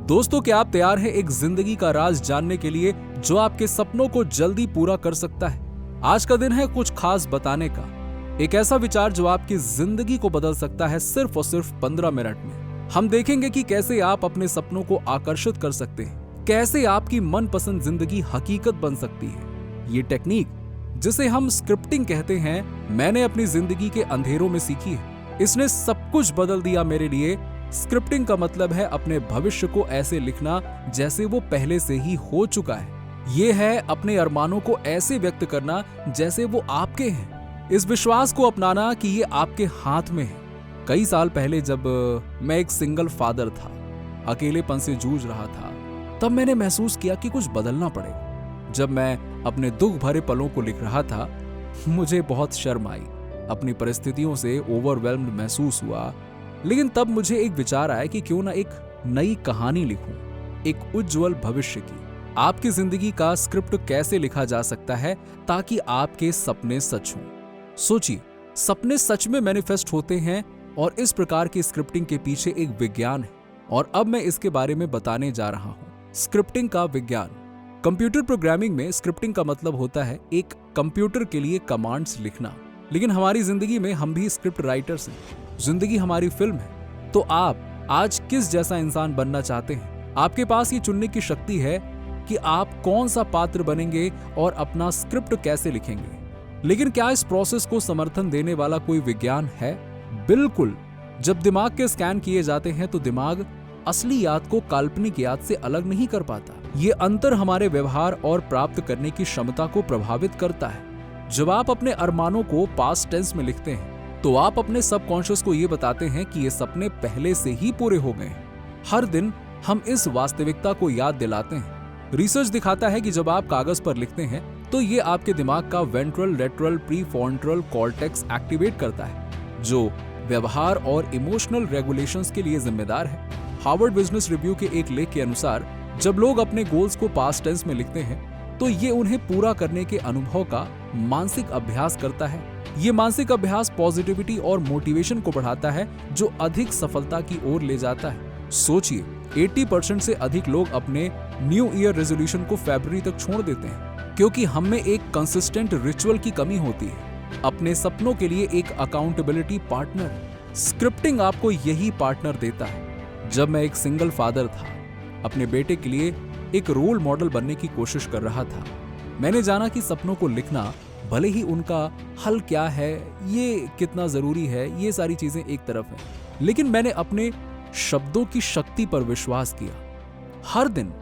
दोस्तों, क्या आप तैयार हैं एक जिंदगी का राज जानने के लिए जो आपके सपनों को जल्दी पूरा कर सकता है? आज का दिन है कुछ खास बताने का। एक ऐसा विचार जो आपकी जिंदगी को बदल सकता है सिर्फ और सिर्फ 15 मिनट में। हम देखेंगे कि कैसे आप अपने सपनों को आकर्षित कर सकते हैं, कैसे आपकी मनपसंद जिंदगी हकीकत बन सकती है। ये टेक्निक, जिसे हम स्क्रिप्टिंग कहते हैं, मैंने अपनी जिंदगी के अंधेरों में सीखी है। इसने सब कुछ बदल दिया मेरे लिए। स्क्रिप्टिंग का मतलब है अपने भविष्य को ऐसे लिखना जैसे वो पहले से ही हो चुका है। ये है अपने अरमानों को ऐसे व्यक्त करना जैसे वो आपके हैं। इस विश्वास को अपनाना कि ये आपके हाथ में है। कई साल पहले जब मैं एक सिंगल फादर था, अकेलेपन से जूझ रहा था, तब मैंने महसूस किया कि कुछ बदलना पड़ेगा। जब मैं अपने दुख भरे पलों को लिख रहा था, मुझे बहुत शर्म आई, अपनी परिस्थितियों से ओवरवेल्म्ड महसूस हुआ। लेकिन तब मुझे एक विचार आया कि क्यों ना एक नई कहानी लिखूं, एक उज्जवल भविष्य की। आपकी जिंदगी का स्क्रिप्ट कैसे लिखा जा सकता है ताकि आपके सपने सच हों? सोचिए, सपने सच में मैनिफेस्ट होते हैं और इस प्रकार की स्क्रिप्टिंग के पीछे एक विज्ञान है और अब मैं इसके बारे में बताने जा रहा हूं। स्क्रिप्टिंग का विज्ञान। कंप्यूटर प्रोग्रामिंग में स्क्रिप्टिंग का मतलब होता है एक कंप्यूटर के लिए कमांड्स लिखना। लेकिन हमारी जिंदगी में हम भी स्क्रिप्ट राइटर्स हैं। जिंदगी हमारी फिल्म है। तो आप आज किस जैसा इंसान बनना चाहते हैं? आपके पास ये चुनने की शक्ति है कि आप कौन सा पात्र बनेंगे और अपना स्क्रिप्ट कैसे लिखेंगे। लेकिन क्या इस प्रोसेस को समर्थन देने वाला कोई विज्ञान है? बिल्कुल। जब दिमाग के स्कैन किए जाते हैं तो दिमाग असली याद को काल्पनिक याद से अलग नहीं कर पाता। ये अंतर हमारे व्यवहार और प्राप्त करने की क्षमता को प्रभावित करता है। जब आप अपने अरमानों को पास्ट टेंस में लिखते हैं तो आप अपने सबकॉन्शियस को ये बताते हैं कि ये सपने पहले से ही पूरे हो गए हैं। हर दिन हम इस वास्तविकता को याद दिलाते हैं। रिसर्च दिखाता है कि जब आप कागज पर लिखते हैं तो ये आपके दिमाग का ventral lateral prefrontal cortex activate करता है, जो व्यवहार और इमोशनल रेगुलेशंस के लिए जिम्मेदार है। हार्वर्ड बिजनेस रिव्यू के एक लेख के अनुसार जब लोग अपने गोल्स को पास्ट टेंस में लिखते हैं तो ये उन्हें पूरा करने के अनुभव का मानसिक अभ्यास करता है। ये मानसिक अभ्यास पॉजिटिविटी और मोटिवेशन को बढ़ाता है, जो अधिक सफलता की ओर ले जाता है। सोचिए, 80% से अधिक लोग अपने न्यू ईयर रेजोल्यूशन को फरवरी तक छोड़ देते हैं क्योंकि हम में एक कंसिस्टेंट रिचुअल की कमी होती है। अपने सपनों के लिए एक अकाउंटेबिलिटी पार्टनर। स्क्रिप्टिंग आपको यही पार्टनर देता है। जब मैं एक सिंगल फादर था, अपने बेटे के लिए एक रोल मॉडल बनने की कोशिश कर रहा था। मैंने जाना कि सपनों को लिखना, भले ही उनका हल क्या है, ये कितना जरूरी है, ये सारी चीजें एक तरफ हैं, लेकिन मैंने अपने शब्दों की शक्ति पर विश्वास किया। हर दिन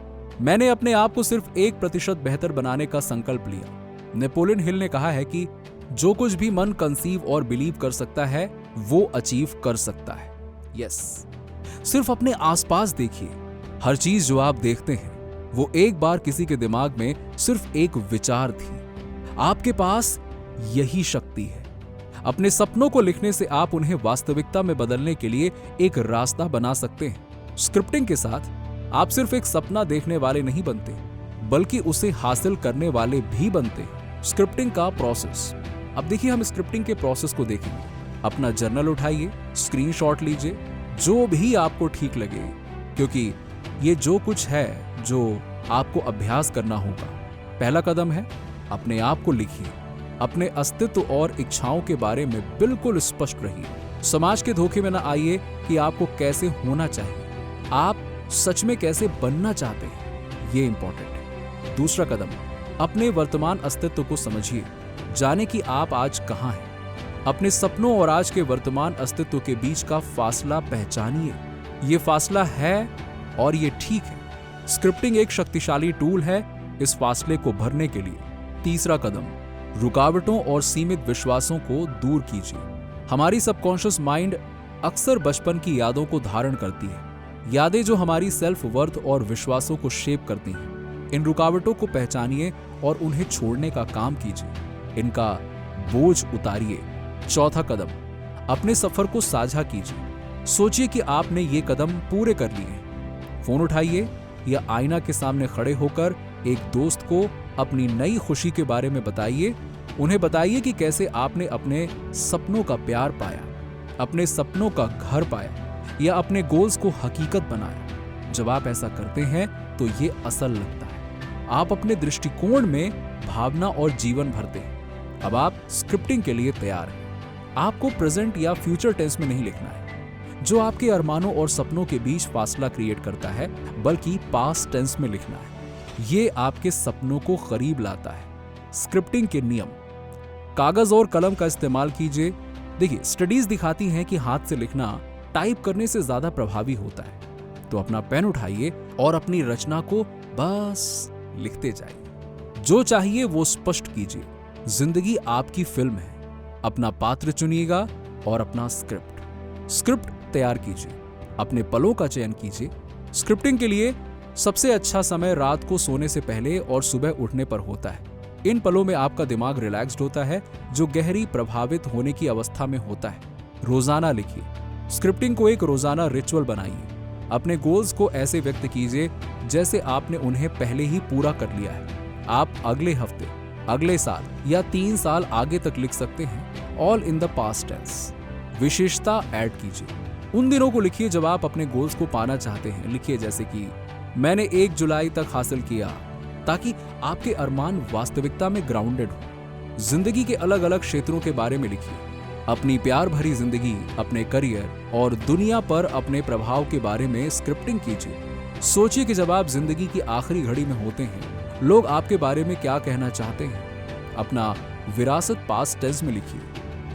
मैंने अपने आप को सिर्फ 1% बेहतर बनाने का संकल्प लिया। नेपोलियन हिल ने कहा है कि जो कुछ भी मन कंसीव और बिलीव कर सकता है वो अचीव कर सकता है। यस, सिर्फ अपने आसपास देखिए। हर चीज जो आप देखते हैं वो एक बार किसी के दिमाग में सिर्फ एक विचार थी। आपके पास यही शक्ति है। अपने सपनों को लिखने से आप उन्हें वास्तविकता में बदलने के लिए एक रास्ता बना सकते हैं। स्क्रिप्टिंग के साथ आप सिर्फ एक सपना देखने वाले नहीं बनते, बल्कि उसे हासिल करने वाले भी बनते हैं। स्क्रिप्टिंग का प्रोसेस। अब देखिए, हम स्क्रिप्टिंग के प्रोसेस को देखेंगे। अपना जर्नल उठाइए, स्क्रीनशॉट लीजिए, जो भी आपको ठीक लगे, क्योंकि ये जो कुछ है जो आपको अभ्यास करना होगा। पहला कदम है अपने आप को लिखिए। अपने अस्तित्व और इच्छाओं के बारे में बिल्कुल स्पष्ट रहिए। समाज के धोखे में ना आइए कि आपको कैसे होना चाहिए, आप सच में कैसे बनना चाहते हैं, ये इंपॉर्टेंट है। दूसरा कदम, अपने वर्तमान अस्तित्व को समझिए। जाने कि आप आज कहां हैं। अपने सपनों और आज के वर्तमान अस्तित्व के बीच का फासला पहचानिए। ये फासला है और ये ठीक है। स्क्रिप्टिंग एक शक्तिशाली टूल है इस फासले को भरने के लिए। तीसरा कदम, रुकावटों और सीमित विश्वासों को दूर कीजिए। हमारी सबकॉन्शियस माइंड अक्सर बचपन की यादों को धारण करती है, यादें जो हमारी सेल्फ वर्थ और विश्वासों को शेप करती हैं। इन रुकावटों को पहचानिए और उन्हें छोड़ने का काम कीजिए। इनका बोझ उतारिए। चौथा कदम, अपने सफर को साझा कीजिए। सोचिए कि आपने ये कदम पूरे कर लिए। फोन उठाइए या आईना के सामने खड़े होकर एक दोस्त को अपनी नई खुशी के बारे में बताइए। उन्हें बताइए कि कैसे आपने अपने सपनों का प्यार पाया, अपने सपनों का घर पाया या अपने गोल्स को हकीकत बनाया। जब आप ऐसा करते हैं तो ये असल लगता है। आप अपने दृष्टिकोण में भावना और जीवन भरते हैं। अब आप स्क्रिप्टिंग के लिए तैयार हैं। आपको प्रेजेंट या फ्यूचर टेंस में नहीं लिखना है, जो आपके अरमानों और सपनों के बीच फासला क्रिएट करता है, बल्कि पास्ट टेंस में लिखना है। ये आपके सपनों को करीब लाता है। स्क्रिप्टिंग के नियम: कागज और कलम का इस्तेमाल कीजिए। देखिए, स्टडीज दिखाती हैं कि हाथ से लिखना टाइप करने से ज्यादा प्रभावी होता है। तो अपना पेन उठाइए और अपनी रचना को बस लिखते जाइए। जो चाहिए वो स्पष्ट कीजिए। जिंदगी आपकी फिल्म है। अपना पात्र चुनिएगा और अपना स्क्रिप्ट तैयार कीजिए। अपने पलों का चयन कीजिए। स्क्रिप्टिंग के लिए सबसे अच्छा समय रात को सोने से पहले और सुबह उठने पर होता है। इन पलों में आपका दिमाग रिलैक्स्ड होता है, जो गहरी प्रभावित होने की अवस्था में होता है। रोजाना लिखिए। स्क्रिप्टिंग को एक रोजाना रिचुअल बनाइए। अपने गोल्स को ऐसे व्यक्त कीजिए जैसे आपने उन्हें पहले ही पूरा कर लिया है। आप अगले हफ्ते, अगले साल या 3 साल आगे तक लिख सकते हैं। All in the past tense. विशेषता ऐड कीजिए। उन दिनों को लिखिए जब आप अपने गोल्स को पाना चाहते हैं। लिखिए जैसे कि मैंने 1 जुलाई तक हासिल किया, ताकि आपके अरमान वास्तविकता में ग्राउंडेड हो। जिंदगी के अलग अलग क्षेत्रों के बारे में लिखिए। अपनी प्यार भरी जिंदगी, अपने करियर और दुनिया पर अपने प्रभाव के बारे में स्क्रिप्टिंग कीजिए। सोचिए कि जब आप जिंदगी की आखिरी घड़ी में होते हैं, लोग आपके बारे में क्या कहना चाहते हैं। अपना विरासत पास्ट टेंस में लिखिए,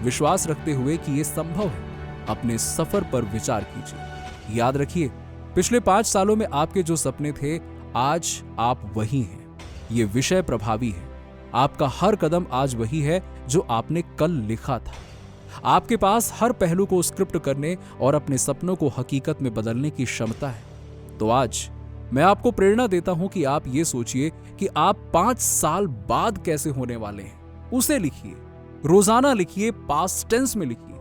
विश्वास रखते हुए कि यह संभव है। अपने सफर पर विचार कीजिए। याद रखिए, पिछले 5 सालों में आपके जो सपने थे, आज आप वही हैं। ये विषय प्रभावी है। आपका हर कदम आज वही है जो आपने कल लिखा था। आपके पास हर पहलू को स्क्रिप्ट करने और अपने सपनों को हकीकत में बदलने की क्षमता है। तो आज मैं आपको प्रेरणा देता हूं कि आप ये सोचिए कि आप 5 साल बाद कैसे होने वाले हैं। उसे लिखिए। रोजाना लिखिए, पास्ट टेंस में लिखिए,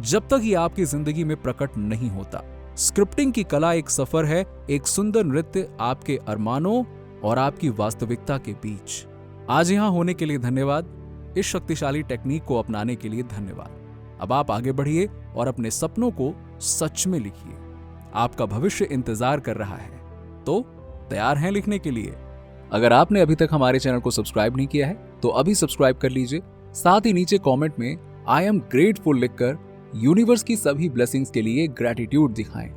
जब तक ये आपकी जिंदगी में प्रकट नहीं होता। स्क्रिप्टिंग की कला एक सफर है, एक सुंदर नृत्य आपके अरमानों और आपकी वास्तविकता के बीच। आज यहां होने के लिए धन्यवाद। इस शक्तिशाली टेक्निक को अपनाने के लिए धन्यवाद। अब आप आगे बढ़िए और अपने सपनों को सच में लिखिए। आपका भविष्य इंतजार कर रहा है। तो तैयार हैं लिखने के लिए? अगर आपने अभी तक हमारे चैनल को सब्सक्राइब नहीं किया है तो अभी सब्सक्राइब कर लीजिए। साथ ही नीचे कमेंट में आई एम ग्रेटफुल लिखकर यूनिवर्स की सभी ब्लेसिंग्स के लिए ग्रैटिट्यूड दिखाएं।